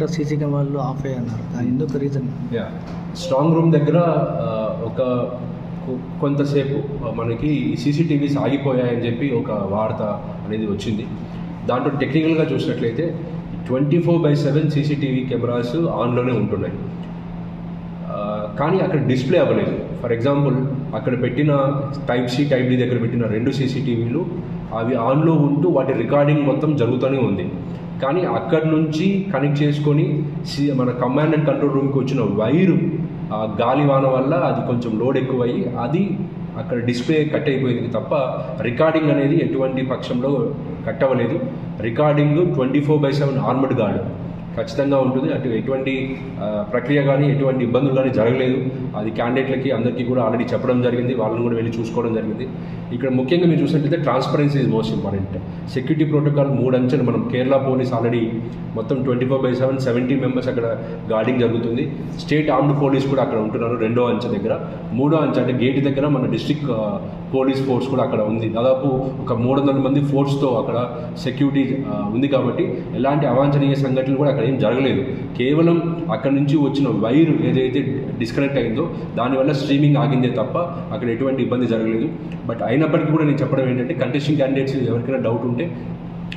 దగ్గర సీసీ కెమెరాలు ఆఫ్ అయ్యన్నారు, ఎందుకు రీజన్? స్ట్రాంగ్ రూమ్ దగ్గర ఒక కొంతసేపు మనకి సీసీటీవీస్ ఆగిపోయాయని చెప్పి ఒక వార్త అనేది వచ్చింది. దాంట్లో టెక్నికల్గా చూసినట్లయితే 24/7 సీసీటీవీ కెమెరాస్ ఆన్లోనే ఉంటున్నాయి, కానీ అక్కడ డిస్ప్లే అవ్వలేదు. ఫర్ ఎగ్జాంపుల్ అక్కడ పెట్టిన టైప్ సి టైప్ డి దగ్గర పెట్టిన 2 సీసీటీవీలు అవి ఆన్లో ఉంటూ వాటి రికార్డింగ్ మొత్తం జరుగుతూనే ఉంది. కానీ అక్కడి నుంచి కనెక్ట్ చేసుకొని మన కమాండ్ అండ్ కంట్రోల్ రూమ్కి వచ్చిన వైరు గాలివాన వల్ల అది కొంచెం లోడ్ ఎక్కువయ్యి అది అక్కడ డిస్ప్లే కట్ అయిపోయింది తప్ప రికార్డింగ్ అనేది ఎటువంటి పక్షంలో కట్ అవ్వలేదు. రికార్డింగ్ 24/7 ఆర్మడ్ గార్డ్ ఖచ్చితంగా ఉంటుంది. అటు ఎటువంటి ప్రక్రియ కానీ ఎటువంటి ఇబ్బందులు కానీ జరగలేదు. అది క్యాండిడేట్లకి అందరికీ కూడా ఆల్రెడీ చెప్పడం జరిగింది, వాళ్ళని కూడా వెళ్ళి చూసుకోవడం జరిగింది. ఇక్కడ ముఖ్యంగా మీరు చూసినట్లయితే transparency is most important. Security protocol 3 అంచెలు మనం కేరళ పోలీస్ ఆల్రెడీ మొత్తం 24/7 70 మెంబర్స్ అక్కడ గార్డింగ్ జరుగుతుంది. స్టేట్ ఆర్మ్డ్ పోలీస్ కూడా అక్కడ ఉంటున్నారు 2వ అంచె దగ్గర. 3వ అంచె అంటే గేట్ దగ్గర మన డిస్ట్రిక్ట్ పోలీస్ ఫోర్స్ కూడా అక్కడ ఉంది. దాదాపు ఒక 300 మంది ఫోర్స్తో అక్కడ సెక్యూరిటీ ఉంది. కాబట్టి ఎలాంటి అవాంఛనీయ సంఘటనలు కూడా అక్కడ ఏం జరగలేదు. కేవలం అక్కడ నుంచి వచ్చిన వైరు ఏదైతే డిస్కనెక్ట్ అయిందో దానివల్ల స్ట్రీమింగ్ ఆగిందే తప్ప అక్కడ ఎటువంటి ఇబ్బంది జరగలేదు. బట్ అయినప్పటికీ కూడా నేను చెప్పడం ఏంటంటే కంటెస్టింగ్ క్యాండిడేట్స్ ఎవరికైనా డౌట్ ఉంటే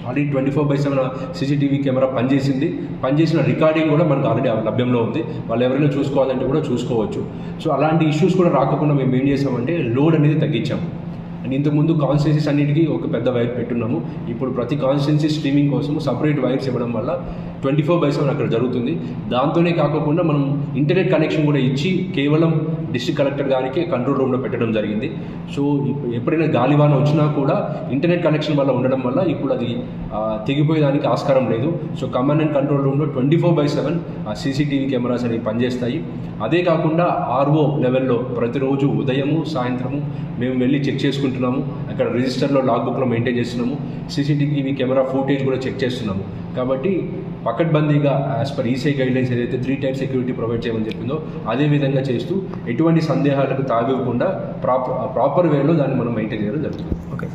ఆల్రెడీ 24/7 సీసీటీవీ కెమెరా పనిచేసిన రికార్డింగ్ కూడా మనకు ఆల్రెడీ లభ్యంలో ఉంది. వాళ్ళు ఎవరైనా చూసుకోవాలంటే కూడా చూసుకోవచ్చు. సో అలాంటి ఇష్యూస్ కూడా రాకుండా మేము ఏం చేసామంటే లోడ్ అనేది తగ్గించాము. అండ్ ఇంతకుముందు కాన్స్టిట్యున్సీస్ అన్నిటికీ ఒక పెద్ద వైర్ పెట్టున్నాము. ఇప్పుడు ప్రతి కాన్స్టిట్యున్సీ స్ట్రీమింగ్ కోసం సపరేట్ వైర్స్ ఇవ్వడం వల్ల 24/7 అక్కడ జరుగుతుంది. దాంతోనే కాకుండా మనం ఇంటర్నెట్ కనెక్షన్ కూడా ఇచ్చి కేవలం డిస్ట్రిక్ట్ కలెక్టర్ గారికి కంట్రోల్ రూమ్లో పెట్టడం జరిగింది. సో ఎప్పుడైనా గాలివాన వచ్చినా కూడా ఇంటర్నెట్ కనెక్షన్ వల్ల ఉండడం వల్ల ఇప్పుడు అది తెగిపోయేదానికి ఆస్కారం లేదు. సో కమాండ్ అండ్ కంట్రోల్ రూమ్లో 24/7 సీసీటీవీ కెమెరాస్ అనేవి పనిచేస్తాయి. అదే కాకుండా ఆర్ఓ లెవెల్లో ప్రతిరోజు ఉదయము సాయంత్రము మేము వెళ్ళి చెక్ చేసుకుంటున్నాము. అక్కడ రిజిస్టర్లో లాగ్బుక్లో మెయింటైన్ చేస్తున్నాము. సీసీటీవీ కెమెరా ఫుటేజ్ కూడా చెక్ చేస్తున్నాము. కాబట్టి పకడ్బందీగా యాజ్ పర్ ఈసీఐ గైడ్లైన్స్ ఏదైతే 3 టైప్ సెక్యూరిటీ ప్రొవైడ్ చేయమని చెప్పిందో అదే విధంగా చేస్తూ ఎటువంటి సందేహాలకు తావివ్వకుండా ప్రాపర్ వేలో దాన్ని మనం మెయింటైన్ చేయడం జరుగుతుంది. ఓకే.